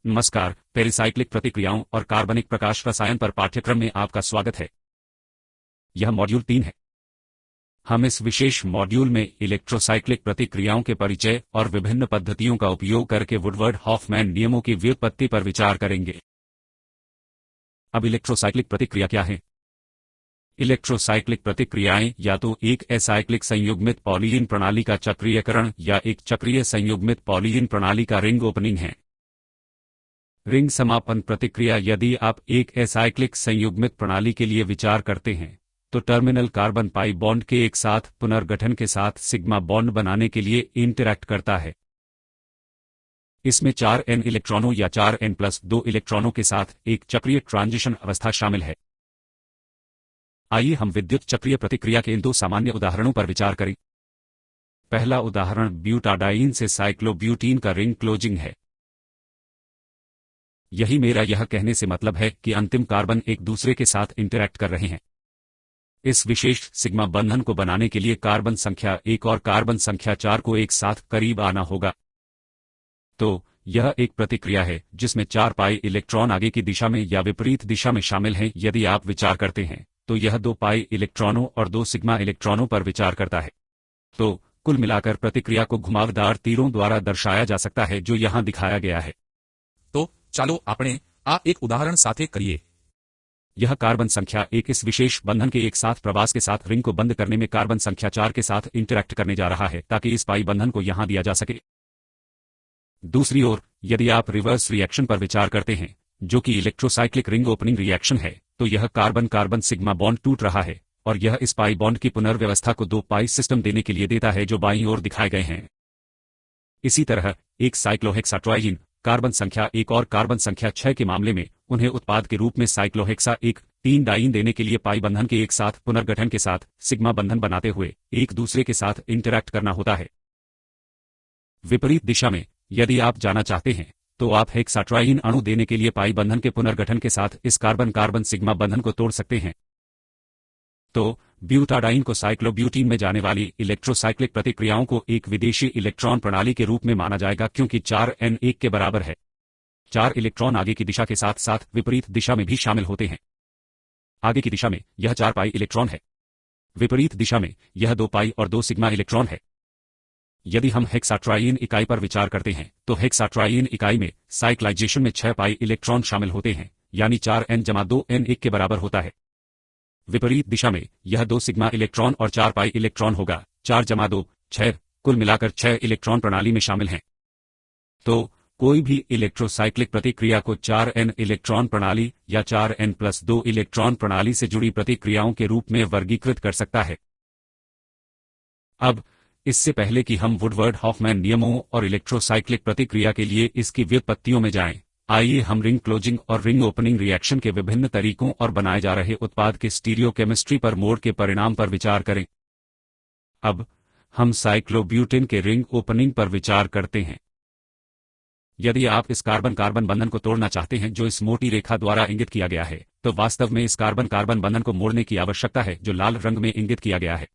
नमस्कार, पेरिसाइक्लिक प्रतिक्रियाओं और कार्बनिक प्रकाश रसायन पर पाठ्यक्रम में आपका स्वागत है। यह मॉड्यूल 3 है। हम इस विशेष मॉड्यूल में इलेक्ट्रोसाइक्लिक प्रतिक्रियाओं के परिचय और विभिन्न पद्धतियों का उपयोग करके वुडवर्ड-हॉफमैन नियमों की व्युत्पत्ति पर विचार करेंगे। अब इलेक्ट्रोसाइक्लिक प्रतिक्रिया क्या है? इलेक्ट्रोसाइक्लिक प्रतिक्रियाएं या तो एक असाइक्लिक संयुग्मित पॉलीन प्रणाली का चक्रीयकरण या एक चक्रीय संयुग्मित पॉलीन प्रणाली का रिंग ओपनिंग है। रिंग समापन प्रतिक्रिया यदि आप एक एसाइक्लिक संयुग्मित प्रणाली के लिए विचार करते हैं, तो टर्मिनल कार्बन पाई बॉन्ड के एक साथ पुनर्गठन के साथ सिग्मा बॉन्ड बनाने के लिए इंटरैक्ट करता है। इसमें 4n इलेक्ट्रॉनों या 4n+2 इलेक्ट्रॉनों के साथ एक चक्रीय ट्रांजिशन अवस्था शामिल है। आइए हम विद्युत चक्रीय प्रतिक्रिया के इन दो सामान्य उदाहरणों पर विचार करें। पहला उदाहरण ब्यूटाडाइन से साइक्लोब्यूटीन का रिंग क्लोजिंग है। यही मेरा यह कहने से मतलब है कि अंतिम कार्बन एक दूसरे के साथ इंटरैक्ट कर रहे हैं। इस विशेष सिग्मा बंधन को बनाने के लिए कार्बन संख्या 1 और कार्बन संख्या 4 को एक साथ करीब आना होगा। तो यह एक प्रतिक्रिया है जिसमें 4 पाई इलेक्ट्रॉन आगे की दिशा में या विपरीत दिशा में शामिल हैं। यदि आप विचार करते हैं तो यह 2 पाई इलेक्ट्रॉनों और 2 सिग्मा इलेक्ट्रॉनों पर विचार करता है। तो कुल मिलाकर प्रतिक्रिया को घुमावदार तीरों द्वारा दर्शाया जा सकता है जो यहाँ दिखाया गया है। तो चालो આપણે આ એક ઉદાહરણ સાથે કરીએ। यह कार्बन संख्या 1 इस विशेष बंधन के एक साथ प्रवास के साथ रिंग को बंद करने में कार्बन संख्या 4 के साथ इंटरैक्ट करने जा रहा है ताकि इस पाई बंधन को यहां दिया जा सके। दूसरी ओर यदि आप रिवर्स रिएक्शन पर विचार करते हैं, जो कि इलेक्ट्रोसाइक्लिक रिंग ओपनिंग रिएक्शन है, तो यह कार्बन कार्बन सिग्मा बॉन्ड टूट रहा है और यह इस पाई बॉन्ड की पुनर्व्यवस्था को 2 पाई सिस्टम देने के लिए देता है जो बाईं ओर दिखाए गए हैं। इसी तरह एक साइक्लोहेक्साट्राइजीन कार्बन संख्या 1 और कार्बन संख्या 6 के मामले में उन्हें उत्पाद के रूप में साइक्लोहेक्सा 1,3 डाइन देने के लिए पाई बंधन के एक साथ पुनर्गठन के साथ सिग्मा बंधन बनाते हुए एक दूसरे के साथ इंटरैक्ट करना होता है। विपरीत दिशा में यदि आप जाना चाहते हैं तो आप हेक्साट्राइजीन अणु देने के लिए पाई बंधन के पुनर्गठन के साथ इस कार्बन कार्बन सिग्मा बंधन को तोड़ सकते हैं। तो ब्यूटाडाइन को साइक्लोब्यूटीन में जाने वाली इलेक्ट्रोसाइक्लिक प्रतिक्रियाओं को एक विदेशी इलेक्ट्रॉन प्रणाली के रूप में माना जाएगा क्योंकि 4n 1 के बराबर है। 4 इलेक्ट्रॉन आगे की दिशा के साथ साथ विपरीत दिशा में भी शामिल होते हैं। आगे की दिशा में यह 4 पाई इलेक्ट्रॉन है। विपरीत दिशा में यह 2 पाई और 2 सिग्मा इलेक्ट्रॉन है। यदि हम हेक्साट्राइजीन इकाई पर विचार करते हैं तो हेक्साट्राइजीन इकाई में साइक्लाइजेशन में 6 पाई इलेक्ट्रॉन शामिल होते हैं, यानी 4n-2n 1 के बराबर होता है। विपरीत दिशा में यह 2 सिग्मा इलेक्ट्रॉन और 4 पाई इलेक्ट्रॉन होगा, 4-2 6, कुल मिलाकर 6 इलेक्ट्रॉन प्रणाली में शामिल हैं। तो कोई भी इलेक्ट्रोसाइक्लिक प्रतिक्रिया को 4n इलेक्ट्रॉन प्रणाली या 4n+2 इलेक्ट्रॉन प्रणाली से जुड़ी प्रतिक्रियाओं के रूप में वर्गीकृत कर सकता है। अब इससे पहले कि हम वुडवर्ड-हॉफमैन नियमों और इलेक्ट्रोसाइक्लिक प्रतिक्रिया के लिए इसकी व्युत्पत्तियों में जाएं, आइए हम रिंग क्लोजिंग और रिंग ओपनिंग रिएक्शन के विभिन्न तरीकों और बनाए जा रहे उत्पाद के स्टीरियोकेमिस्ट्री पर मोड के परिणाम पर विचार करें। अब हम साइक्लोब्यूटेन के रिंग ओपनिंग पर विचार करते हैं। यदि आप इस कार्बन कार्बन बंधन को तोड़ना चाहते हैं जो इस मोटी रेखा द्वारा इंगित किया गया है, तो वास्तव में इस कार्बन कार्बन बंधन को मोड़ने की आवश्यकता है जो लाल रंग में इंगित किया गया है।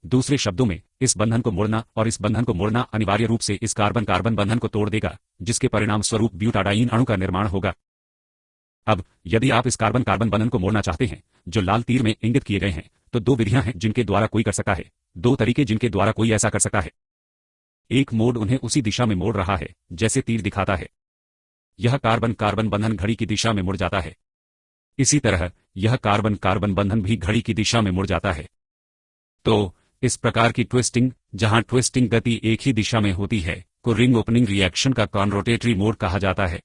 दूसरे शब्दों में इस बंधन को मोड़ना और इस बंधन को मोड़ना अनिवार्य रूप से इस कार्बन कार्बन बंधन को तोड़ देगा, जिसके परिणाम स्वरूप ब्यूटाडाइन अणु का निर्माण होगा। अब यदि आप इस कार्बन कार्बन बंधन को मोड़ना चाहते हैं जो लाल तीर में इंगित किए गए हैं, तो 2 विधियां हैं जिनके द्वारा कोई कर सकता है, 2 तरीके जिनके द्वारा कोई ऐसा कर सकता है। एक मोड उन्हें उसी दिशा में मोड़ रहा है जैसे तीर दिखाता है। यह कार्बन कार्बन बंधन घड़ी की दिशा में मुड़ जाता है। इसी तरह यह कार्बन कार्बन बंधन भी घड़ी की दिशा में मुड़ जाता है। तो इस प्रकार की ट्विस्टिंग, जहां ट्विस्टिंग गति एक ही दिशा में होती है, को रिंग ओपनिंग रिएक्शन का कॉनरोटेटरी मोड कहा जाता है।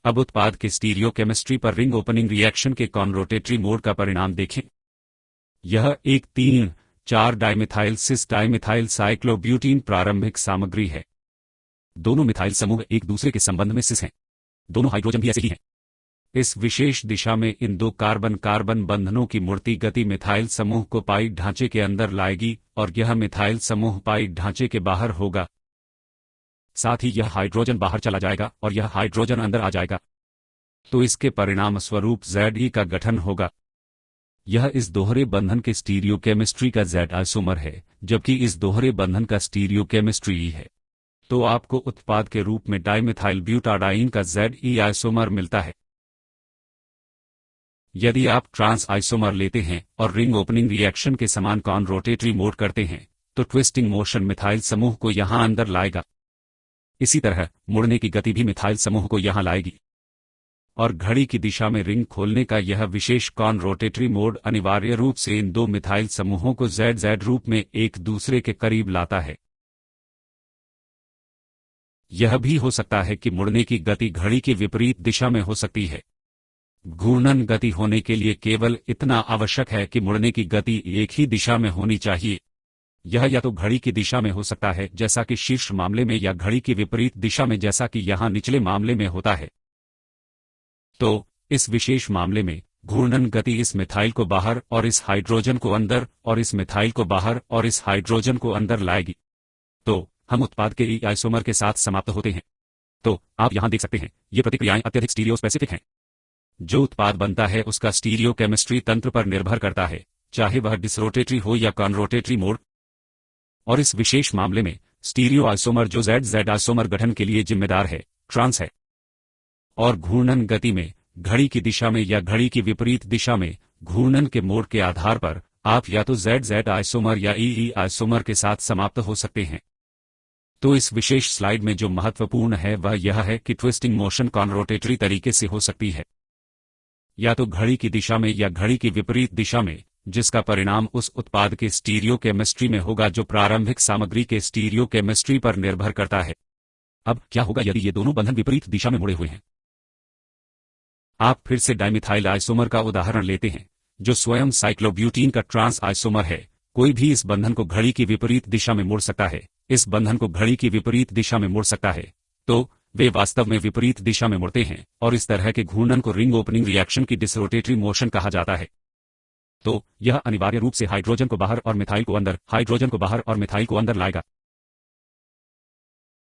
अब उत्पाद के स्टीरियोकेमिस्ट्री पर रिंग ओपनिंग रिएक्शन के कॉनरोटेटरी मोड का परिणाम देखें। यह एक 3,4 डाइमिथाइल सिस डाइमिथाइल साइक्लोब्यूटीन प्रारंभिक सामग्री है। दोनों मिथाइल समूह एक दूसरे के संबंध में सिस हैं। दोनों हाइड्रोजन भी ऐसे ही हैं। इस विशेष दिशा में इन 2 कार्बन कार्बन बंधनों की मुड़ती गति मिथाइल समूह को पाई ढांचे के अंदर लाएगी और यह मिथाइल समूह पाई ढांचे के बाहर होगा। साथ ही यह हाइड्रोजन बाहर चला जाएगा और यह हाइड्रोजन अंदर आ जाएगा। तो इसके परिणाम स्वरूप Ze का गठन होगा। यह इस दोहरे बंधन के स्टीरियोकेमिस्ट्री का Z आइसोमर है, जबकि इस दोहरे बंधन का स्टीरियोकेमिस्ट्री E है। तो आपको उत्पाद के रूप में डाइमिथाइल ब्यूटाडाइन का Ze आइसोमर मिलता है। यदि आप ट्रांस आइसोमर लेते हैं और रिंग ओपनिंग रिएक्शन के समान कॉन रोटेटरी मोड करते हैं, तो ट्विस्टिंग मोशन मिथाइल समूह को यहां अंदर लाएगा। इसी तरह मुड़ने की गति भी मिथाइल समूह को यहां लाएगी। और घड़ी की दिशा में रिंग खोलने का यह विशेष कॉन रोटेटरी मोड अनिवार्य रूप से इन दो मिथाइल समूहों को Z रूप में एक दूसरे के करीब लाता है। यह भी हो सकता है कि मुड़ने की गति घड़ी के विपरीत दिशा में हो सकती है। घूर्णन गति होने के लिए केवल इतना आवश्यक है कि मुड़ने की गति एक ही दिशा में होनी चाहिए। यह या तो घड़ी की दिशा में हो सकता है जैसा कि शीर्ष मामले में, या घड़ी की विपरीत दिशा में जैसा कि यहां निचले मामले में होता है। तो इस विशेष मामले में घूर्णन गति इस मिथाइल को बाहर और इस हाइड्रोजन को अंदर और इस मिथाइल को बाहर और इस हाइड्रोजन को अंदर लाएगी। तो हम उत्पाद के ई आइसोमर के साथ समाप्त होते हैं। तो आप यहां देख सकते हैं, ये प्रतिक्रियाएं अत्यधिक स्टीरियो स्पेसिफिक हैं। जो उत्पाद बनता है उसका स्टीरियो केमिस्ट्री तंत्र पर निर्भर करता है, चाहे वह डिसरोटेटरी हो या कॉनरोटेटरी मोड। और इस विशेष मामले में स्टीरियो आइसोमर जो Z आइसोमर गठन के लिए जिम्मेदार है, ट्रांस है। और घूर्णन गति में घड़ी की दिशा में या घड़ी की विपरीत दिशा में घूर्णन के मोड के आधार पर आप या तो Z आइसोमर या ई आइसोमर के साथ समाप्त हो सकते हैं। तो इस विशेष स्लाइड में जो महत्वपूर्ण है वह यह है कि ट्विस्टिंग मोशन कॉनरोटेटरी तरीके से हो सकती है, या तो घड़ी की दिशा में या घड़ी की विपरीत दिशा में, जिसका परिणाम उस उत्पाद के स्टीरियो केमिस्ट्री में होगा जो प्रारंभिक सामग्री के स्टीरियो केमिस्ट्री पर निर्भर करता है। अब क्या होगा यदि ये दोनों बंधन विपरीत दिशा में मुड़े हुए हैं? आप फिर से डाइमिथाइल आइसोमर का उदाहरण लेते हैं, जो स्वयं साइक्लोब्यूटीन का ट्रांस आइसोमर है। कोई भी इस बंधन को घड़ी की विपरीत दिशा में मोड़ सकता है, इस बंधन को घड़ी की विपरीत दिशा में मोड़ सकता है। तो वे वास्तव में विपरीत दिशा में मुड़ते हैं, और इस तरह के घूर्णन को रिंग ओपनिंग रिएक्शन की डिसरोटेटरी मोशन कहा जाता है। तो यह अनिवार्य रूप से हाइड्रोजन को बाहर और मिथाइल को अंदर, हाइड्रोजन को बाहर और मिथाइल को अंदर लाएगा।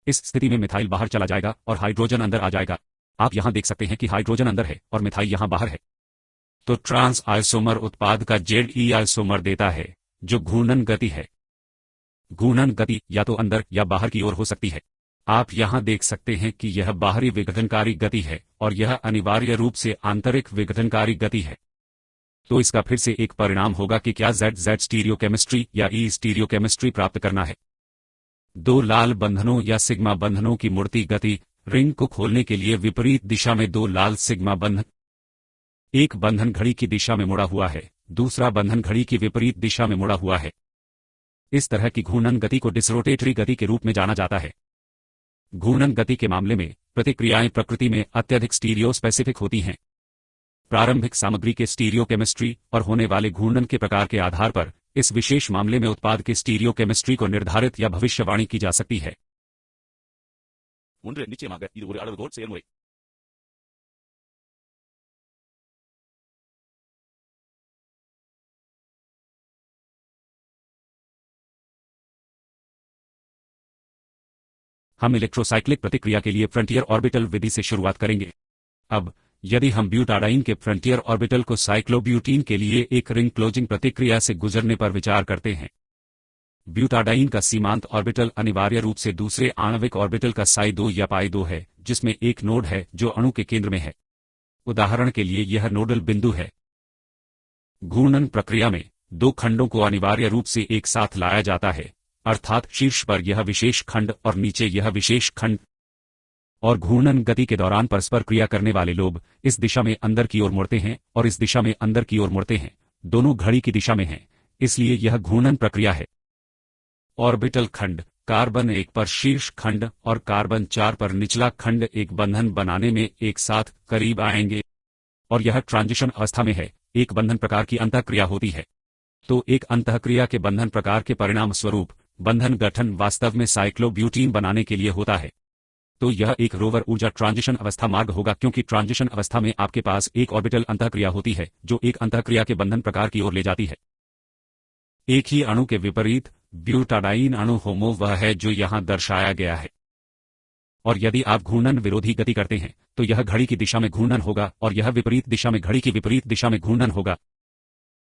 इस स्थिति में मिथाइल बाहर चला जाएगा और हाइड्रोजन अंदर आ जाएगा। आप यहां देख सकते हैं कि हाइड्रोजन अंदर है और मिथाइल यहां बाहर है। तो ट्रांस आइसोमर उत्पाद का Ze आइसोमर देता है, जो घूर्णन गति है। घूर्णन गति या तो अंदर या बाहर की ओर हो सकती है। आप यहां देख सकते हैं कि यह बाहरी विघटनकारी गति है और यह अनिवार्य रूप से आंतरिक विघटनकारी गति है। तो इसका फिर से एक परिणाम होगा कि क्या Z स्टीरियो केमिस्ट्री या ई स्टीरियो केमिस्ट्री प्राप्त करना है। दो लाल बंधनों या सिग्मा बंधनों की मुड़ती गति, रिंग को खोलने के लिए विपरीत दिशा में दो लाल सिग्मा बंधन। एक बंधन घड़ी की दिशा में मुड़ा हुआ है, दूसरा बंधन घड़ी की विपरीत दिशा में मुड़ा हुआ है। इस तरह की घूर्णन गति को डिसरोटेटरी गति के रूप में जाना जाता है। घूर्णन गति के मामले में प्रतिक्रियाएं प्रकृति में अत्यधिक स्टीरियो स्पेसिफिक होती हैं। प्रारंभिक सामग्री के स्टीरियो केमिस्ट्री और होने वाले घूर्णन के प्रकार के आधार पर इस विशेष मामले में उत्पाद के स्टीरियो केमिस्ट्री को निर्धारित या भविष्यवाणी की जा सकती है। ஒன்று நிச்சயமாக இது ஒரு அளவுகோல் செயல்முறை. हम इलेक्ट्रोसाइक्लिक प्रतिक्रिया के लिए फ्रंटियर ऑर्बिटल विधि से शुरुआत करेंगे। अब यदि हम ब्यूटाडाइन के फ्रंटियर ऑर्बिटल को साइक्लोब्यूटीन के लिए एक रिंग क्लोजिंग प्रतिक्रिया से गुजरने पर विचार करते हैं। ब्यूटाडाइन का सीमांत ऑर्बिटल अनिवार्य रूप से दूसरे आणविक ऑर्बिटल का psi2 या pi2 है, जिसमें एक नोड है जो अणु के केंद्र में है। उदाहरण के लिए यह नोडल बिंदु है। घूर्णन प्रक्रिया में दो खंडों को अनिवार्य रूप से एक साथ लाया जाता है, अर्थात शीर्ष पर यह विशेष खंड और नीचे यह विशेष खंड। और घूर्णन गति के दौरान परस्पर क्रिया करने वाले लोब इस दिशा में अंदर की ओर मुड़ते हैं और इस दिशा में अंदर की ओर मुड़ते हैं, दोनों घड़ी की दिशा में हैं, इसलिए यह घूर्णन प्रक्रिया है। ऑर्बिटल खंड कार्बन 1 पर शीर्ष खंड और कार्बन 4 पर निचला खंड एक बंधन बनाने में एक साथ करीब आएंगे, और यह ट्रांजिशन अवस्था में है। एक बंधन प्रकार की अंतःक्रिया होती है। तो एक अंतःक्रिया के बंधन प्रकार के परिणाम स्वरूप बंधन गठन वास्तव में साइक्लोब्यूटीन बनाने के लिए होता है। तो यह एक रोवर ऊर्जा ट्रांजिशन अवस्था मार्ग होगा, क्योंकि ट्रांजिशन अवस्था में आपके पास एक ऑर्बिटल अंतःक्रिया होती है जो एक अंतःक्रिया के बंधन प्रकार की ओर ले जाती है। एक ही अणु के विपरीत ब्यूटाडाइन अणु होमो वह है जो यहां दर्शाया गया है। और यदि आप घूर्णन विरोधी गति करते हैं तो यह घड़ी की दिशा में घूर्णन होगा और यह विपरीत दिशा में घड़ी की विपरीत दिशा में घूर्णन होगा।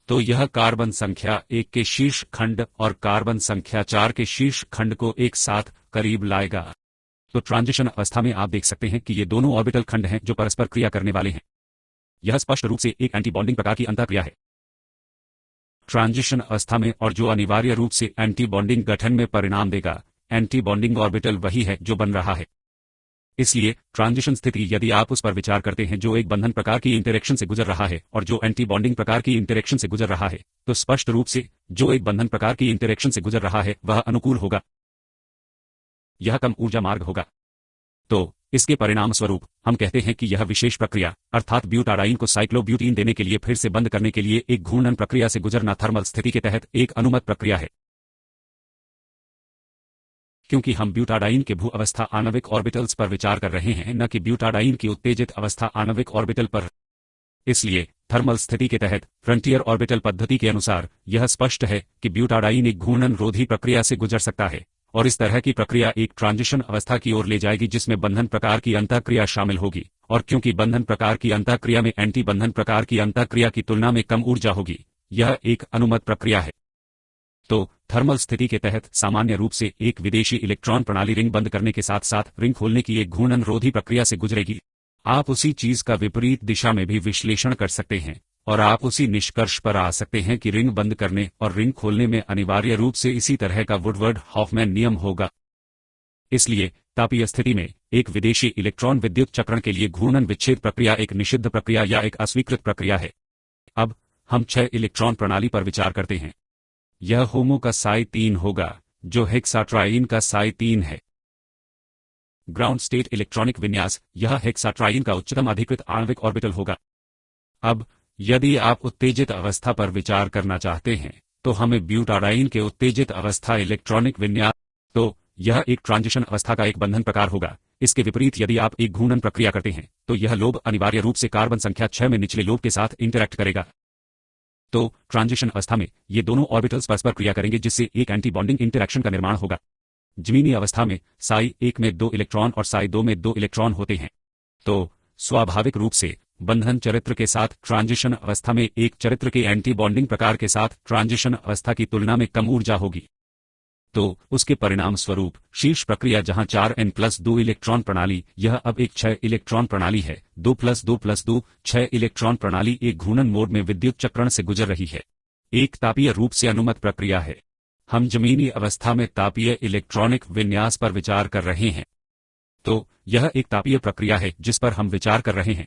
तो यह कार्बन संख्या 1 के शीर्ष खंड और कार्बन संख्या 4 के शीर्ष खंड को एक साथ करीब लाएगा। तो ट्रांजिशन अवस्था में आप देख सकते हैं कि ये दोनों ऑर्बिटल खंड हैं जो परस्पर क्रिया करने वाले हैं। यह स्पष्ट रूप से एक एंटी बॉन्डिंग प्रकार की अंतःक्रिया है ट्रांजिशन अवस्था में, और जो अनिवार्य रूप से एंटी बॉन्डिंग गठन में परिणाम देगा। एंटी बॉन्डिंग ऑर्बिटल वही है जो बन रहा है। इसलिए ट्रांजिशन स्थिति, यदि आप उस पर विचार करते हैं जो एक बंधन प्रकार की इंटरेक्शन से गुजर रहा है और जो एंटी बॉन्डिंग प्रकार की इंटरेक्शन से गुजर रहा है, तो स्पष्ट रूप से जो एक बंधन प्रकार की इंटरेक्शन से गुजर रहा है वह अनुकूल होगा, यह कम ऊर्जा मार्ग होगा। तो इसके परिणाम स्वरूप हम कहते हैं कि यह विशेष प्रक्रिया, अर्थात ब्यूटाडाइन को साइक्लोब्यूटीन देने के लिए फिर से बंद करने के लिए एक घूर्णन प्रक्रिया से गुजरना थर्मल स्थिति के तहत एक अनुमत प्रक्रिया है। क्योंकि हम ब्यूटाडाइन के भू अवस्था आणविक ऑर्बिटल्स पर विचार कर रहे हैं, न कि ब्यूटाडाइन की उत्तेजित अवस्था आणविक ऑर्बिटल पर, इसलिए थर्मल स्थिति के तहत फ्रंटियर ऑर्बिटल पद्धति के अनुसार यह स्पष्ट है कि ब्यूटाडाइन एक घूर्णन रोधी प्रक्रिया से गुजर सकता है, और इस तरह की प्रक्रिया एक ट्रांजिशन अवस्था की ओर ले जाएगी जिसमें बंधन प्रकार की अंतःक्रिया शामिल होगी, और क्योंकि बंधन प्रकार की अंतःक्रिया में एंटी बंधन प्रकार की अंतःक्रिया की तुलना में कम ऊर्जा होगी, यह एक अनुमत प्रक्रिया है। तो थर्मल स्थिति के तहत सामान्य रूप से एक विदेशी इलेक्ट्रॉन प्रणाली रिंग बंद करने के साथ साथ रिंग खोलने की एक घूर्णन रोधी प्रक्रिया से गुजरेगी। आप उसी चीज का विपरीत दिशा में भी विश्लेषण कर सकते हैं और आप उसी निष्कर्ष पर आ सकते हैं कि रिंग बंद करने और रिंग खोलने में अनिवार्य रूप से इसी तरह का वुडवर्ड हॉफमैन नियम होगा। इसलिए तापीय स्थिति में एक विदेशी इलेक्ट्रॉन विद्युत चक्रण के लिए घूर्णन विच्छेद प्रक्रिया एक निषिद्ध प्रक्रिया या एक अस्वीकृत प्रक्रिया है। अब हम 6 इलेक्ट्रॉन प्रणाली पर विचार करते हैं। यह होमो का साई 3 होगा जो हेक्साट्राइन का साई 3 है। ग्राउंड स्टेट इलेक्ट्रॉनिक विन्यास, यह हेक्साट्राइन का उच्चतम अधिकृत आणविक ऑर्बिटल होगा। अब यदि आप उत्तेजित अवस्था पर विचार करना चाहते हैं तो हमें ब्यूटाडाइन के उत्तेजित अवस्था इलेक्ट्रॉनिक विन्यास, तो यह एक ट्रांजिशन अवस्था का एक बंधन प्रकार होगा। इसके विपरीत यदि आप एक घूर्णन प्रक्रिया करते हैं तो यह लोब अनिवार्य रूप से कार्बन संख्या 6 में निचले लोब के साथ इंटरैक्ट करेगा। तो ट्रांजिशन अवस्था में ये दोनों ऑर्बिटल्स परस्पर क्रिया करेंगे जिससे एक एंटी बॉन्डिंग इंटरैक्शन का निर्माण होगा। जमीनी अवस्था में साई 1 में 2 इलेक्ट्रॉन और साई 2 में 2 इलेक्ट्रॉन होते हैं। तो स्वाभाविक रूप से बंधन चरित्र के साथ ट्रांजिशन अवस्था में एक चरित्र के एंटी बॉन्डिंग प्रकार के साथ ट्रांजिशन अवस्था की तुलना में कम ऊर्जा होगी। तो उसके परिणाम स्वरूप शीर्ष प्रक्रिया जहां 4n+2 इलेक्ट्रॉन प्रणाली, यह अब एक 6 इलेक्ट्रॉन प्रणाली है। 2+2+2 6 इलेक्ट्रॉन प्रणाली एक घूर्णन मोड में विद्युत चक्रण से गुजर रही है। एक तापीय रूप से अनुमत प्रक्रिया है। हम जमीनी अवस्था में तापीय इलेक्ट्रॉनिक विन्यास पर विचार कर रहे हैं। तो यह एक तापीय प्रक्रिया है जिस पर हम विचार कर रहे हैं।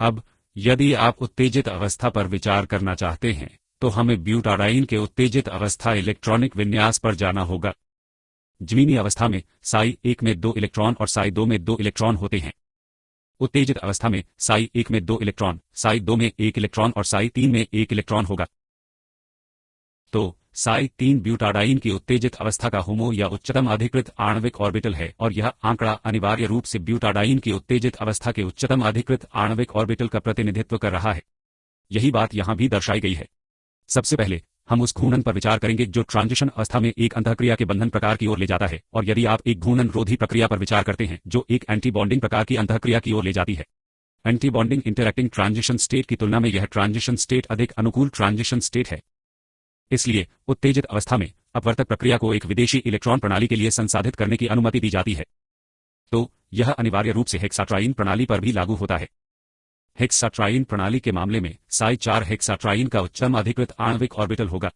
अब यदि आप उत्तेजित अवस्था पर विचार करना चाहते हैं तो हमें ब्यूटाडाइन के उत्तेजित अवस्था इलेक्ट्रॉनिक विन्यास पर जाना होगा। जमीनी अवस्था में साई 1 में 2 इलेक्ट्रॉन और साई 2 में 2 इलेक्ट्रॉन होते हैं। उत्तेजित अवस्था में साई 1 में 2 इलेक्ट्रॉन, साई 2 में 1 इलेक्ट्रॉन और साई 3 में 1 इलेक्ट्रॉन होगा। तो साई 3 ब्यूटाडाइन की उत्तेजित अवस्था का होमो या उच्चतम अधिकृत आणविक ऑर्बिटल है, और यह आंकड़ा अनिवार्य रूप से ब्यूटाडाइन की उत्तेजित अवस्था के उच्चतम अधिकृत आणविक ऑर्बिटल का प्रतिनिधित्व कर रहा है। यही बात यहां भी दर्शाई गई है। सबसे पहले हम उस घूर्णन पर विचार करेंगे जो ट्रांजिशन अवस्था में एक अंतःक्रिया के बंधन प्रकार की ओर ले जाता है, और यदि आप एक घूर्णन रोधी प्रक्रिया पर विचार करते हैं जो एक एंटी बॉन्डिंग प्रकार की अंतःक्रिया की ओर ले जाती है। Anti bonding interacting transition state की तुलना में यह ट्रांजिशन स्टेट अधिक अनुकूल ट्रांजिशन स्टेट है। इसलिए उत्तेजित अवस्था में अपवर्तक प्रक्रिया को एक विदेशी इलेक्ट्रॉन प्रणाली के लिए संसाधित करने की अनुमति दी जाती है। तो यह अनिवार्य रूप से हेक्साट्राइन प्रणाली पर भी लागू होता है। हेक्साट्राइन प्रणाली के मामले में साई 4 हेक्साट्राइन का उच्चतम अधिकृत आणविक ऑर्बिटल होगा।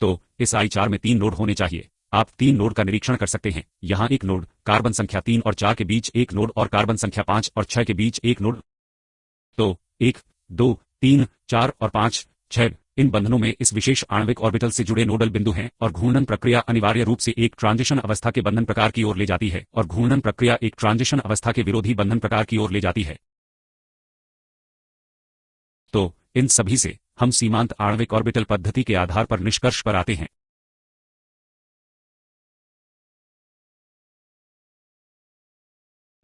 तो इस आई 4 में 3 नोड होने चाहिए। आप 3 नोड का निरीक्षण कर सकते हैं। यहाँ एक नोड, कार्बन संख्या 3 और 4 के बीच एक नोड और कार्बन संख्या 5 और 6 के बीच एक नोड। तो 1, 2, 3, 4 और 5, 6 इन बंधनों में इस विशेष आणविक ऑर्बिटल से जुड़े नोडल बिंदु हैं, और घूर्णन प्रक्रिया अनिवार्य रूप से एक ट्रांजिशन अवस्था के बंधन प्रकार की ओर ले जाती है, और घूर्णन प्रक्रिया एक ट्रांजिशन अवस्था के विरोधी बंधन प्रकार की ओर ले जाती है। तो इन सभी से हम सीमांत आणविक ऑर्बिटल पद्धति के आधार पर निष्कर्ष पर आते हैं।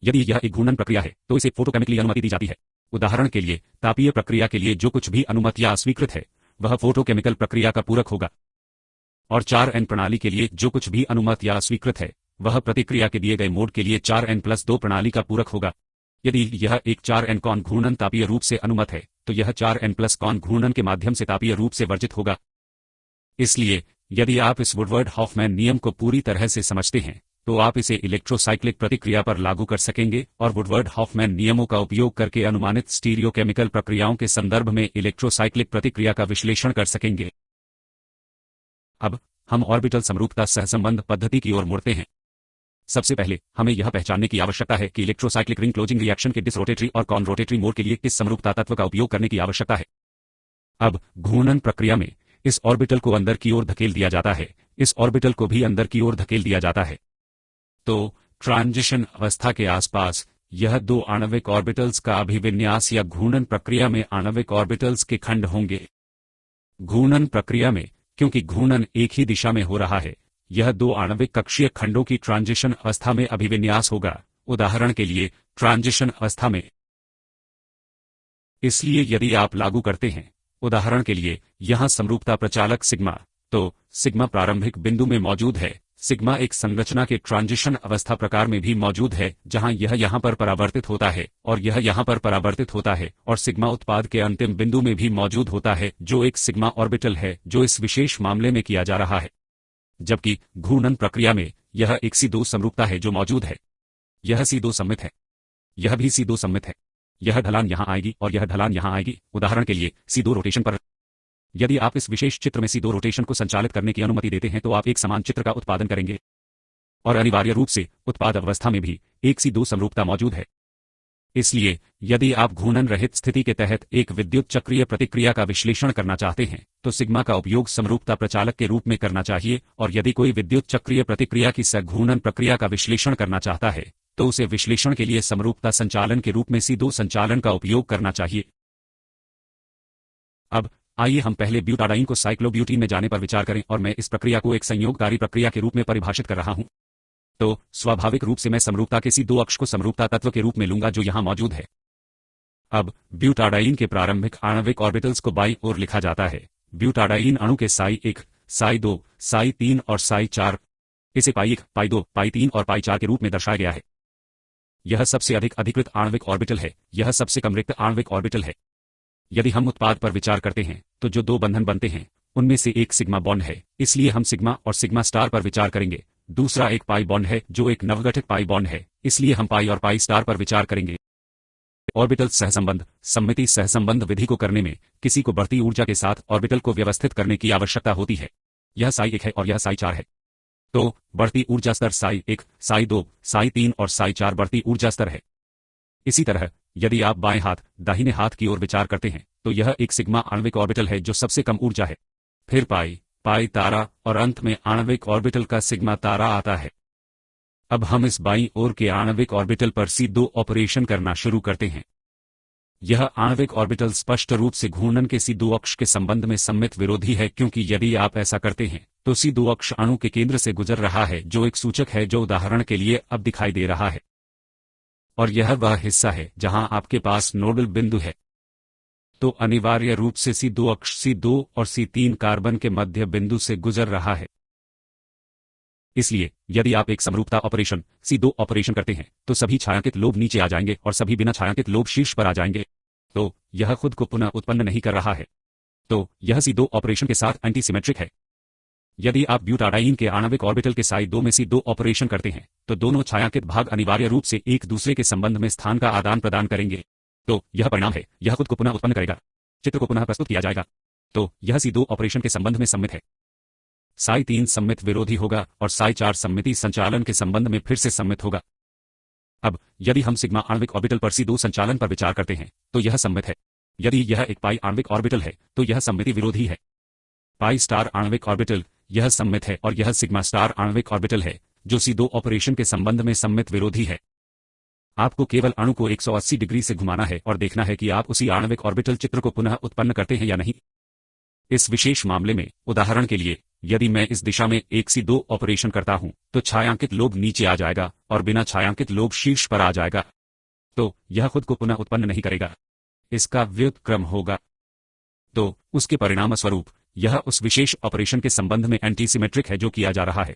यदि यह एक घूर्णन प्रक्रिया है तो इसे फोटोकेमिकली अनुमति दी जाती है। उदाहरण के लिए तापीय प्रक्रिया के लिए जो कुछ भी अनुमत या अस्वीकृत है वह फोटोकेमिकल प्रक्रिया का पूरक होगा, और 4n प्रणाली के लिए जो कुछ भी अनुमत या अस्वीकृत है वह प्रतिक्रिया के दिए गए मोड के लिए 4n+2 प्रणाली का पूरक होगा। यदि यह एक 4n कॉन घूर्णन तापीय रूप से अनुमत है तो यह 4n+ कॉन घूर्णन के माध्यम से तापीय रूप से वर्जित होगा। इसलिए यदि आप इस वुडवर्ड हॉफमैन नियम को पूरी तरह से समझते हैं तो आप इसे इलेक्ट्रोसाइक्लिक प्रतिक्रिया पर लागू कर सकेंगे और वुडवर्ड हॉफमैन नियमों का उपयोग करके अनुमानित स्टीरियोकेमिकल प्रक्रियाओं के संदर्भ में इलेक्ट्रोसाइक्लिक प्रतिक्रिया का विश्लेषण कर सकेंगे। अब हम ऑर्बिटल समरूपता सहसंबंध पद्धति की ओर मुड़ते हैं। सबसे पहले हमें यह पहचानने की आवश्यकता है कि इलेक्ट्रोसाइक्लिक रिंग क्लोजिंग रिएक्शन के डिसरोटेटरी और कॉन रोटेटरी मोड के लिए किस समरूपता तत्व का उपयोग करने की आवश्यकता है। अब घूर्णन प्रक्रिया में इस ऑर्बिटल को अंदर की ओर धकेल दिया जाता है, इस ऑर्बिटल को भी अंदर की ओर धकेल दिया जाता है। तो ट्रांजिशन अवस्था के आसपास यह दो आणविक ऑर्बिटल्स का अभिविन्यास या घूर्णन प्रक्रिया में आणविक ऑर्बिटल्स के खंड होंगे। घूर्णन प्रक्रिया में क्योंकि घूर्णन एक ही दिशा में हो रहा है, यह दो आणविक कक्षीय खंडों की ट्रांजिशन अवस्था में अभिविन्यास होगा, उदाहरण के लिए ट्रांजिशन अवस्था में। इसलिए यदि आप लागू करते हैं, उदाहरण के लिए यहां समरूपता प्रचालक सिग्मा, तो सिग्मा प्रारंभिक बिंदु में मौजूद है, सिग्मा एक संरचना के ट्रांजिशन अवस्था प्रकार में भी मौजूद है जहां यह यहां पर परावर्तित होता है और यह यहां पर परावर्तित होता है, और सिग्मा उत्पाद के अंतिम बिंदु में भी मौजूद होता है जो एक सिग्मा ऑर्बिटल है जो इस विशेष मामले में किया जा रहा है। जबकि घूर्णन प्रक्रिया में यह एक C2 समरूपता है जो मौजूद है, यह C2 सममित है, यह भी C2 सममित है। यह ढलान यहां आएगी और यह ढलान यहां आएगी, उदाहरण के लिए C2 रोटेशन पर। यदि आप इस विशेष चित्र में C2 रोटेशन को संचालित करने की अनुमति देते हैं तो आप एक समान चित्र का उत्पादन करेंगे और अनिवार्य रूप से उत्पाद अवस्था में भी एक C2 समरूपता मौजूद है। इसलिए यदि आप घूर्णन रहित स्थिति के तहत एक विद्युत चक्रीय प्रतिक्रिया का विश्लेषण करना चाहते हैं तो सिग्मा का उपयोग समरूपता प्रचालक के रूप में करना चाहिए, और यदि कोई विद्युत चक्रीय प्रतिक्रिया की सघूर्णन प्रक्रिया का विश्लेषण करना चाहता है तो उसे विश्लेषण के लिए समरूपता संचालन के रूप में C2 संचालन का उपयोग करना चाहिए। अब आइए हम पहले ब्यूटाडाइन को साइक्लोब्यूटीन में जाने पर विचार करें, और मैं इस प्रक्रिया को एक संयोगकारी प्रक्रिया के रूप में परिभाषित कर रहा हूं। तो स्वाभाविक रूप से मैं समरूपता के C2 अक्ष को समरूपता तत्व के रूप में लूंगा जो यहां मौजूद है। अब ब्यूटाडाइन के प्रारंभिक आणविक ऑर्बिटल्स को बाईं ओर लिखा जाता है। ब्यूटाडाइन अणु के psi1, psi2, psi3 और psi4, इसे पाई 1, पाई 2, पाई 3 और पाई 4 के रूप में दर्शाया गया है। यह सबसे अधिक अधिकृत आणविक ऑर्बिटल है, यह सबसे कम रिक्त आणविक ऑर्बिटल है। यदि हम उत्पाद पर विचार करते हैं तो जो दो बंधन बनते हैं उनमें से एक सिग्मा बॉन्ड है, इसलिए हम सिग्मा और सिग्मा स्टार पर विचार करेंगे। दूसरा एक पाई बॉन्ड है जो एक नवगठित पाई बॉन्ड है, इसलिए हम पाई और पाई स्टार पर विचार करेंगे। ऑर्बिटल सहसंबंध सममिति सहसंबंध विधि को करने में किसी को बढ़ती ऊर्जा के साथ ऑर्बिटल को व्यवस्थित करने की आवश्यकता होती है। यह psi1 है और यह psi4 है। तो बढ़ती ऊर्जा स्तर psi1, psi2, psi3 और psi4 बढ़ती ऊर्जा स्तर है। इसी तरह यदि आप बाएं हाथ दाहिने हाथ की ओर विचार करते हैं तो यह एक सिग्मा आणविक ऑर्बिटल है जो सबसे कम ऊर्जा है, फिर पाई, पाई तारा और अंत में आणविक ऑर्बिटल का सिग्मा तारा आता है। अब हम इस बाईं ओर के आणविक ऑर्बिटल पर C2 ऑपरेशन करना शुरू करते हैं। यह आणविक ऑर्बिटल स्पष्ट रूप से घूर्णन के C2 अक्ष के संबंध में सममित विरोधी है, क्योंकि यदि आप ऐसा करते हैं तो C2 अक्ष अणु के केंद्र से गुजर रहा है जो एक सूचक है जो उदाहरण के लिए अब दिखाई दे रहा है, और यह वह हिस्सा है जहां आपके पास नोडल बिंदु है। तो अनिवार्य रूप से C2 अक्ष C2 और C3 कार्बन के मध्य बिंदु से गुजर रहा है। इसलिए यदि आप एक समरूपता ऑपरेशन C2 ऑपरेशन करते हैं तो सभी छायांकित लोब नीचे आ जाएंगे और सभी बिना छायांकित लोब शीर्ष पर आ जाएंगे। तो यह खुद को पुनः उत्पन्न नहीं कर रहा है। तो यह C2 ऑपरेशन के साथ एंटी सिमेट्रिक है। यदि आप ब्यूटाडाइन के आणविक ऑर्बिटल के psi2 में C2 ऑपरेशन करते हैं तो दोनों छायांकित भाग अनिवार्य रूप से एक दूसरे के संबंध में स्थान का आदान प्रदान करेंगे। तो यह परिणाम है, यह खुद को पुनः उत्पन्न करेगा। चित्र को पुनः प्रस्तुत किया जाएगा। तो यह C2 ऑपरेशन के संबंध में सममित है। psi3 सममित विरोधी होगा और psi4 सममिति संचालन के संबंध में फिर से सममित होगा। अब यदि हम सिग्मा आणविक ऑर्बिटल पर C2 संचालन पर विचार करते हैं तो यह सममित है। यदि यह एक पाई आणविक ऑर्बिटल है तो यह सममिति विरोधी है। पाई स्टार आणविक ऑर्बिटल, यह सममित है, और यह सिग्मा स्टार आणविक ऑर्बिटल है जो C2 ऑपरेशन के संबंध में सममित विरोधी है। आपको केवल अणु को 180 डिग्री से घुमाना है और देखना है कि आप उसी आणविक ऑर्बिटल चित्र को पुनः उत्पन्न करते हैं या नहीं। इस विशेष मामले में उदाहरण के लिए यदि मैं इस दिशा में एक C2 ऑपरेशन करता हूं तो छायांकित लोब नीचे आ जाएगा और बिना छायांकित लोब शीर्ष पर आ जाएगा। तो यह खुद को पुनः उत्पन्न नहीं करेगा, इसका व्युत्क्रम होगा। तो उसके परिणामस्वरूप यह उस विशेष ऑपरेशन के संबंध में एंटी सिमेट्रिक है जो किया जा रहा है।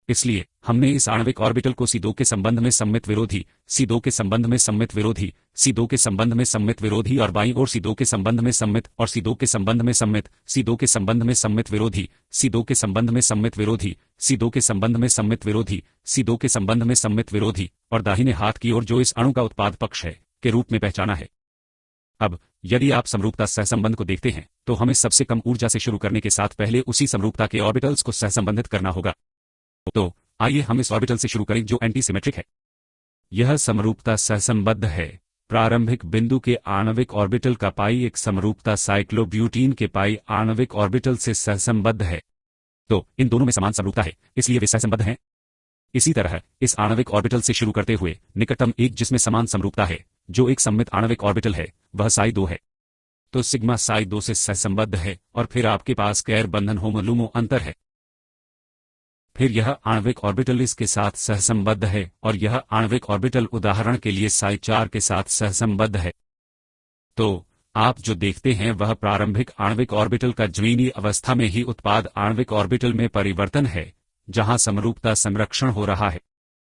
इसलिए हमने इस आणविक ऑर्बिटल को C2 के संबंध में सममित विरोधी, C2 के संबंध में सममित विरोधी, C2 के संबंध में सममित विरोधी और बाईं ओर C2 के संबंध में सममित और C2 के संबंध में सममित, C2 के संबंध में सममित विरोधी, C2 के संबंध में सममित विरोधी, C2 के संबंध में सममित विरोधी, C2 के संबंध में सममित विरोधी और दाहिने हाथ की ओर जो इस अणु का उत्पाद पक्ष है के रूप में पहचाना है। अब यदि आप समरूपता सहसंबंध को देखते हैं तो हमें सबसे कम ऊर्जा से शुरू करने के साथ पहले उसी समरूपता के ऑर्बिटल्स को सहसंबंधित करना होगा। तो आइए हम इस ऑर्बिटल से शुरू करें जो एंटी सिमेट्रिक है। यह समरूपता सहसंबद्ध है। प्रारंभिक बिंदु के आणविक ऑर्बिटल का पाई एक समरूपता साइक्लोब्यूटीन के पाई आणविक ऑर्बिटल से सहसंबद्ध है। तो इन दोनों में समान समरूपता है, इसलिए वे सहसंबद्ध हैं। इसी तरह इस आणविक ऑर्बिटल से शुरू करते हुए निकटतम एक जिसमें समान समरूपता है, जो एक सममित आणविक ऑर्बिटल है, वह psi2 है। तो सिग्मा psi2 से सहसंबद्ध है और फिर आपके पास गैर बंधन होमोलुमो अंतर है। फिर यह आणविक ऑर्बिटल इसके साथ सहसंबद्ध है और यह आणविक ऑर्बिटल उदाहरण के लिए psi4 के साथ सहसंबद्ध है। तो आप जो देखते हैं वह प्रारंभिक आणविक ऑर्बिटल का ज्वीनीय अवस्था में ही उत्पाद आणविक ऑर्बिटल में परिवर्तन है, जहां समरूपता संरक्षण हो रहा है।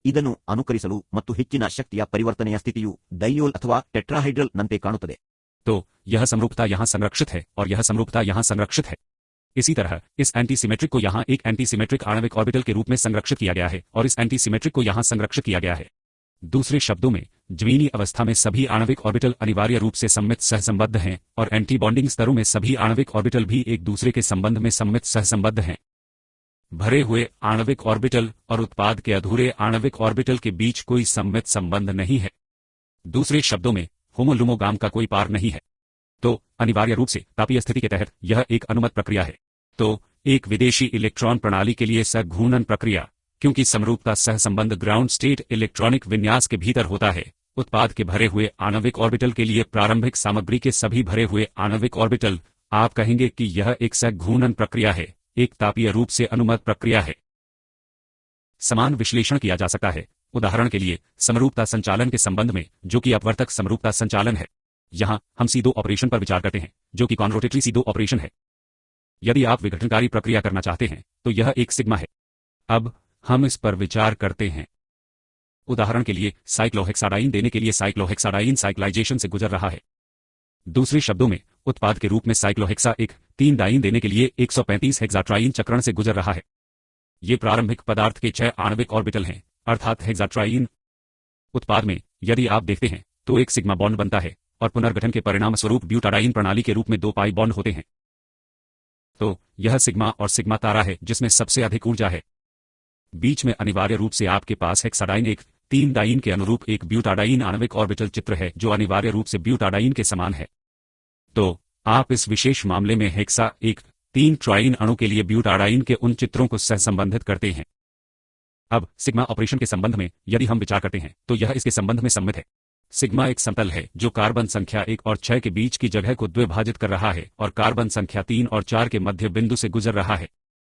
ಇದನ್ನು ಅನುಕರಿಸಲು ಮತ್ತು ಹೆಚ್ಚಿನ ಶಕ್ತಿಯ ಪರಿವರ್ತನೆಯ ಸ್ಥಿತಿಯು ಡೈಯೋಲ್ ಅಥವಾ ಟೆಟ್ರಾಹೈಡ್ರಲ್ ನಂತೆ ಕಾಣುತ್ತದೆ. तो यह समरूपता यहाँ संरक्षित है और यह समरूपता यहाँ संरक्षित है। इसी तरह इस एंटी सिमेट्रिक को यहाँ एक एंटी सिमेट्रिक आणविक ऑर्बिटल के रूप में संरक्षित किया गया है और इस एंटी सिमेट्रिक को यहाँ संरक्षित किया गया है। दूसरे शब्दों में ज्वीनीय अवस्था में सभी आणविक ऑर्बिटल अनिवार्य रूप से सममित सहसंबद्ध हैं और एंटी बॉन्डिंग स्तरों में सभी आणविक ऑर्बिटल भी एक दूसरे के संबंध में सममित सहसंबद्ध हैं। भरे हुए आणविक ऑर्बिटल और उत्पाद के अधूरे आणविक ऑर्बिटल के बीच कोई सममित संबंध नहीं है। दूसरे शब्दों में होमोलुमोगाम का कोई पार नहीं है। तो अनिवार्य रूप से तापीय स्थिति के तहत यह एक अनुमत प्रक्रिया है। तो एक विदेशी इलेक्ट्रॉन प्रणाली के लिए सहघूर्णन प्रक्रिया, क्योंकि समरूपता सहसंबंध ग्राउंड स्टेट इलेक्ट्रॉनिक विन्यास के भीतर होता है, उत्पाद के भरे हुए आणविक ऑर्बिटल के लिए प्रारंभिक सामग्री के सभी भरे हुए आणविक ऑर्बिटल, आप कहेंगे कि यह एक सहघूर्णन प्रक्रिया है, एक तापीय रूप से अनुमत प्रक्रिया है। समान विश्लेषण किया जा सकता है, उदाहरण के लिए समरूपता संचालन के संबंध में, जो कि अपवर्तक समरूपता संचालन है। यहां हम C2 ऑपरेशन पर विचार करते हैं, जो कि कॉनरोटेटरी C2 ऑपरेशन है। यदि आप विघटनकारी प्रक्रिया करना चाहते हैं तो यह एक सिग्मा है। अब हम इस पर विचार करते हैं। उदाहरण के लिए साइक्लोहेक्साडाइन देने के लिए साइक्लोहेक्साडाइन साइक्लाइजेशन से गुजर रहा है। दूसरे शब्दों में उत्पाद के रूप में साइक्लोहेक्सा एक 3 डाइन देने के लिए 135 हेक्साट्राइन चक्रण से गुजर रहा है। ये प्रारंभिक पदार्थ के 6 आणविक ऑर्बिटल हैं, अर्थात हेक्साट्राइन। उत्पाद में यदि आप देखते हैं तो एक सिग्मा बॉन्ड बनता है और पुनर्गठन के परिणाम स्वरूप ब्यूटाडाइन प्रणाली के रूप में 2 पाई बॉन्ड होते हैं। तो यह सिग्मा और सिग्मा तारा है जिसमें सबसे अधिक ऊर्जा है। बीच में अनिवार्य रूप से आपके पास हेक्साडाइन एक 3 डाइन के अनुरूप एक ब्यूटाडाइन आणविक ऑर्बिटल चित्र है जो अनिवार्य रूप से ब्यूटाडाइन के समान है। तो आप इस विशेष मामले में हेक्सा एक 3 ट्राइन अणु के लिए ब्यूटाडाइन के उन चित्रों को सहसंबंधित करते हैं। अब सिग्मा ऑपरेशन के संबंध में यदि हम विचार करते हैं तो यह इसके संबंध में सममित है। सिग्मा एक समतल है जो कार्बन संख्या 1 और 6 के बीच की जगह को द्विभाजित कर रहा है और कार्बन संख्या 3 और 4 के मध्य बिंदु से गुजर रहा है।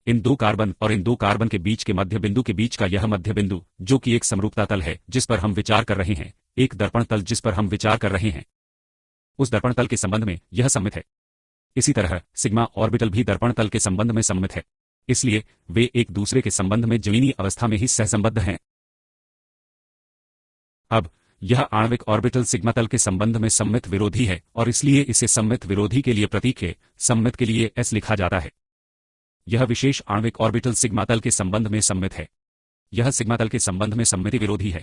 इन 2 कार्बन और इन 2 कार्बन के बीच के मध्य बिंदु के बीच का यह मध्य बिंदु, जो कि एक समरूपता तल है जिस पर हम विचार कर रहे हैं, एक दर्पण तल जिस पर हम विचार कर रहे हैं, उस दर्पण तल के संबंध में यह सममित है। इसी तरह सिग्मा ऑर्बिटल भी दर्पण तल के संबंध में सममित है, इसलिए वे एक दूसरे के संबंध में ज्वीनीय अवस्था में ही सहसंबद्ध हैं। अब यह आणविक ऑर्बिटल सिग्मा तल के संबंध में सममित विरोधी है और इसलिए इसे सममित विरोधी के लिए प्रतीक है, सममित के लिए S लिखा जाता है। यह विशेष आणविक ऑर्बिटल सिग्मा तल के संबंध में सममित है। यह सिग्मा तल के संबंध में सममिति विरोधी है।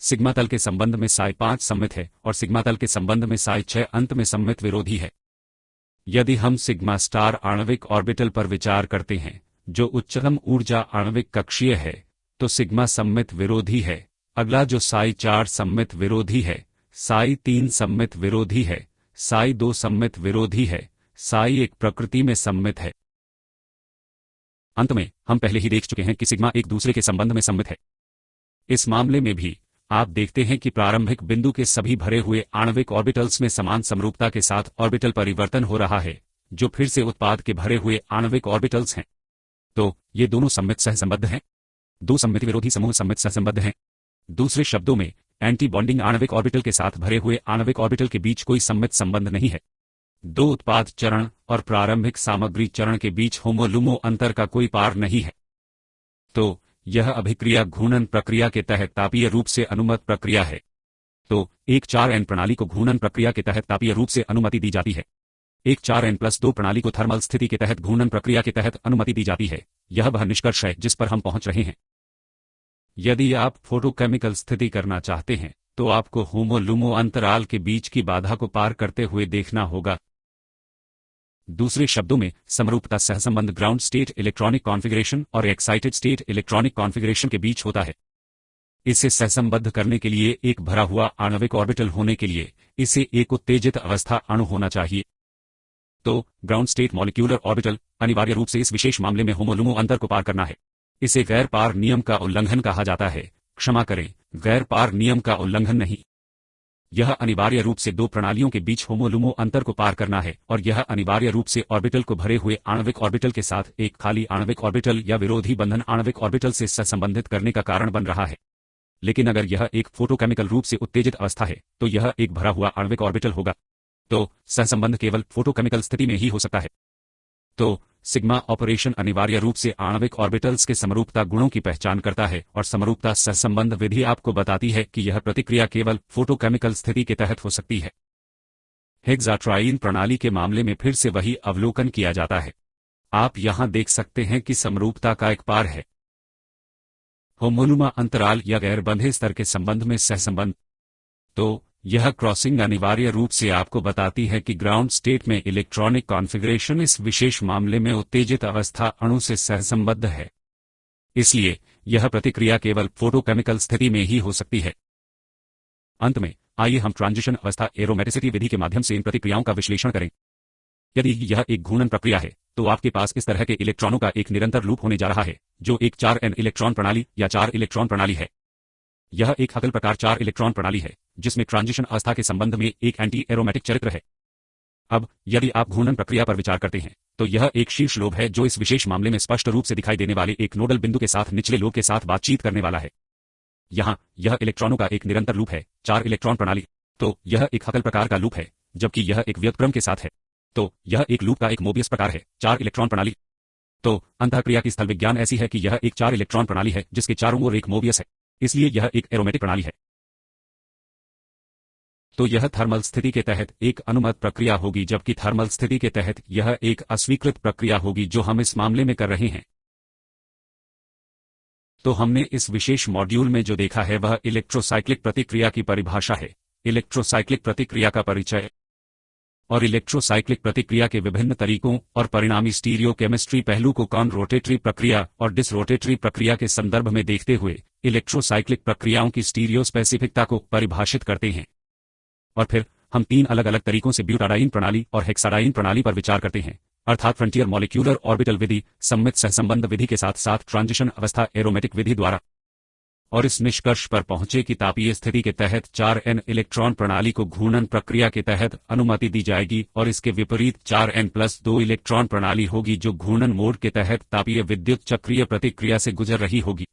सिग्मा तल के संबंध में psi5 सममित है और सिग्मा तल के संबंध में psi6 अंत में सममित विरोधी है। यदि हम सिग्मा स्टार आणविक ऑर्बिटल पर विचार करते हैं जो उच्चतम ऊर्जा आणविक कक्षीय है, तो सिग्मा सममित विरोधी है। अगला जो psi4 सममित विरोधी है, psi3 सममित विरोधी है, psi2 सममित विरोधी है, psi1 प्रकृति में सममित है। अंत में हम पहले ही देख चुके हैं कि सिग्मा एक दूसरे के संबंध में सममित है। इस मामले में भी आप देखते हैं कि प्रारंभिक बिंदु के सभी भरे हुए आणविक ऑर्बिटल्स में समान समरूपता के साथ ऑर्बिटल परिवर्तन हो रहा है, जो फिर से उत्पाद के भरे हुए आणविक ऑर्बिटल्स हैं। तो ये दोनों सममित सहसंबद्ध हैं। 2 सममिति विरोधी समूह सममित सहसंबद्ध हैं। दूसरे शब्दों में एंटी बॉन्डिंग आणविक ऑर्बिटल के साथ भरे हुए आणविक ऑर्बिटल के बीच कोई सममित संबंध नहीं है। 2 उत्पाद चरण और प्रारंभिक सामग्री चरण के बीच होमोलुमो अंतर का कोई पार नहीं है। तो यह अभिक्रिया घूर्णन प्रक्रिया के तहत तापीय रूप से अनुमत प्रक्रिया है। तो एक 4n प्रणाली को घूर्णन प्रक्रिया के तहत तापीय रूप से अनुमति दी जाती है। एक 4n+2 प्रणाली को थर्मल स्थिति के तहत घूर्णन प्रक्रिया के तहत अनुमति दी जाती है। यह वह निष्कर्ष है जिस पर हम पहुंच रहे हैं। यदि आप फोटोकेमिकल स्थिति करना चाहते हैं तो आपको होमो-लुमो अंतराल के बीच की बाधा को पार करते हुए देखना होगा। दूसरे शब्दों में, समरूपता सहसंबंध ग्राउंड स्टेट इलेक्ट्रॉनिक कॉन्फ़िगरेशन और एक्साइटेड स्टेट इलेक्ट्रॉनिक कॉन्फ़िगरेशन के बीच होता है। इसे सहसंबद्ध करने के लिए एक भरा हुआ आणविक ऑर्बिटल होने के लिए इसे एक उत्तेजित अवस्था अणु होना चाहिए। तो ग्राउंड स्टेट मॉलिक्यूलर ऑर्बिटल अनिवार्य रूप से इस विशेष मामले में होमो-लुमो अंतर को पार करना है। इसे गैर पार नियम का उल्लंघन कहा जाता है। क्षमा करें, गैर पार नियम का उल्लंघन नहीं। यह अनिवार्य रूप से दो प्रणालियों के बीच होमो-लुमो अंतर को पार करना है और यह अनिवार्य रूप से ऑर्बिटल को भरे हुए आणविक ऑर्बिटल के साथ एक खाली आणविक ऑर्बिटल या विरोधी बंधन आणविक ऑर्बिटल से सहसंबंधित करने का कारण बन रहा है। लेकिन अगर यह एक फोटोकेमिकल रूप से उत्तेजित अवस्था है तो यह एक भरा हुआ आणविक ऑर्बिटल होगा। तो सहसंबंध केवल फोटोकेमिकल स्थिति में ही हो सकता है। तो सिग्मा ऑपरेशन अनिवार्य रूप से आणविक ऑर्बिटल्स के समरूपता गुणों की पहचान करता है और समरूपता सहसंबंध विधि आपको बताती है कि यह प्रतिक्रिया केवल फोटोकेमिकल स्थिति के तहत हो सकती है। हेक्साट्राईन प्रणाली के मामले में फिर से वही अवलोकन किया जाता है। आप यहां देख सकते हैं कि समरूपता का एक पार है। होमोलुमा अंतराल या गैर बंधे स्तर के संबंध में सहसंबंध। तो यह क्रॉसिंग अनिवार्य रूप से आपको बताती है कि ग्राउंड स्टेट में इलेक्ट्रॉनिक कॉन्फ़िगरेशन इस विशेष मामले में उत्तेजित अवस्था अणु से सहसंबद्ध है। इसलिए यह प्रतिक्रिया केवल फोटोकेमिकल स्थिति में ही हो सकती है। अंत में, आइए हम ट्रांजिशन अवस्था एरोमेटिसिटी विधि के माध्यम से इन प्रतिक्रियाओं का विश्लेषण करें। यदि यह एक घूर्णन प्रक्रिया है तो आपके पास इस तरह के इलेक्ट्रॉनों का एक निरंतर लूप होने जा रहा है जो एक 4n इलेक्ट्रॉन प्रणाली या 4 इलेक्ट्रॉन प्रणाली है। यह एक हकल प्रकार 4 इलेक्ट्रॉन प्रणाली है जिसमें ट्रांजिशन अवस्था के संबंध में एक एंटी एरोमेटिक चरित्र है। अब यदि आप घूर्णन प्रक्रिया पर विचार करते हैं तो यह एक शीर्ष लोब है जो इस विशेष मामले में स्पष्ट रूप से दिखाई देने वाले एक नोडल बिंदु के साथ निचले लोब के साथ बातचीत करने वाला है। यहाँ यह इलेक्ट्रॉनों का एक निरंतर लूप है 4 इलेक्ट्रॉन प्रणाली। तो यह एक हकल प्रकार का लूप है जबकि यह एक व्युत्क्रम के साथ है। तो यह एक लूप का एक मोबियस प्रकार है 4 इलेक्ट्रॉन प्रणाली। तो अंतःक्रिया की स्थल विज्ञान ऐसी है कि यह एक 4 इलेक्ट्रॉन प्रणाली है जिसके चारों ओर एक मोबियस है, इसलिए यह एक एरोमेटिक प्रणाली है। तो यह थर्मल स्थिति के तहत एक अनुमत प्रक्रिया होगी जबकि थर्मल स्थिति के तहत यह एक अस्वीकृत प्रक्रिया होगी जो हम इस मामले में कर रहे हैं। तो हमने इस विशेष मॉड्यूल में जो देखा है वह इलेक्ट्रोसाइक्लिक प्रतिक्रिया की परिभाषा है, इलेक्ट्रोसाइक्लिक प्रतिक्रिया का परिचय और इलेक्ट्रोसाइक्लिक प्रतिक्रिया के विभिन्न तरीकों और परिणामी स्टीरियो केमिस्ट्री पहलू को कॉन रोटेटरी प्रक्रिया और डिसरोटेटरी प्रक्रिया के संदर्भ में देखते हुए इलेक्ट्रोसाइक्लिक प्रक्रियाओं की स्टीरियो स्पेसिफिकता को परिभाषित करते हैं। और फिर हम 3 अलग अलग तरीकों से ब्यूटाडाइन प्रणाली और हेक्साडाइन प्रणाली पर विचार करते हैं, अर्थात फ्रंटियर मॉलिक्यूलर ऑर्बिटल विधि, सममित सहसंबंध विधि के साथ साथ ट्रांजिशन अवस्था एरोमेटिक विधि द्वारा, और इस निष्कर्ष पर पहुंचे कि तापीय स्थिति के तहत 4n इलेक्ट्रॉन प्रणाली को घूर्णन प्रक्रिया के तहत अनुमति दी जाएगी और इसके विपरीत 4n+2 इलेक्ट्रॉन प्रणाली होगी जो घूर्णन मोड के तहत तापीय विद्युत चक्रीय प्रतिक्रिया से गुजर रही होगी।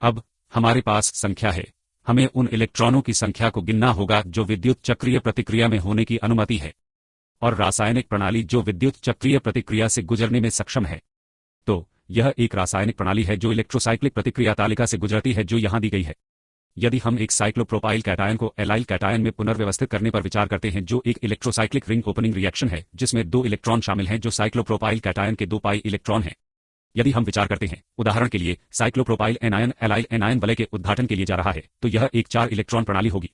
अब हमारे पास संख्या है, हमें उन इलेक्ट्रॉनों की संख्या को गिनना होगा जो विद्युत चक्रीय प्रतिक्रिया में होने की अनुमति है और रासायनिक प्रणाली जो विद्युत चक्रीय प्रतिक्रिया से गुजरने में सक्षम है। तो यह एक रासायनिक प्रणाली है जो इलेक्ट्रोसाइक्लिक प्रतिक्रिया तालिका से गुजरती है जो यहां दी गई है। यदि हम एक साइक्लोप्रोपाइल कैटायन को एलाइल कैटायन में पुनर्व्यवस्थित करने पर विचार करते हैं जो एक इलेक्ट्रोसाइक्लिक रिंग ओपनिंग रिएक्शन है जिसमें 2 इलेक्ट्रॉन शामिल हैं जो साइक्लोप्रोपाइल कैटायन के 2 पाई इलेक्ट्रॉन हैं। यदि हम विचार करते हैं उदाहरण के लिए साइक्लोप्रोपाइल एनायन एलाइल एनायन वलय के उद्घाटन के लिए जा रहा है तो यह एक 4 इलेक्ट्रॉन प्रणाली होगी।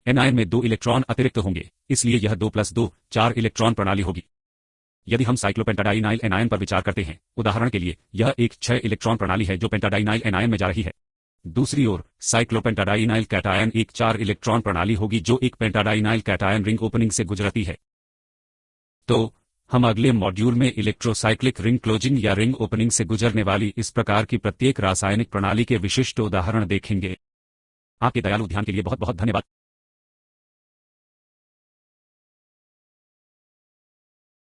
एनायन में 2 इलेक्ट्रॉन अतिरिक्त होंगे इसलिए यह 2+2 4 इलेक्ट्रॉन प्रणाली होगी। यदि हम साइक्लोपेंटाडाइनाइल एनायन पर विचार करते हैं उदाहरण के लिए यह एक 6 इलेक्ट्रॉन प्रणाली है जो पेंटाडाइनाइल एनायन में जा रही है। दूसरी ओर साइक्लोपेंटाडाइनाइल कैटायन एक 4 इलेक्ट्रॉन प्रणाली होगी जो एक पेंटाडाइनाइल कैटायन रिंग ओपनिंग से गुजरती है। तो हम अगले मॉड्यूल में इलेक्ट्रोसाइक्लिक रिंग क्लोजिंग या रिंग ओपनिंग से गुजरने वाली इस प्रकार की प्रत्येक रासायनिक प्रणाली के विशिष्ट उदाहरण देखेंगे। आपके दयालु ध्यान के लिए बहुत बहुत धन्यवाद।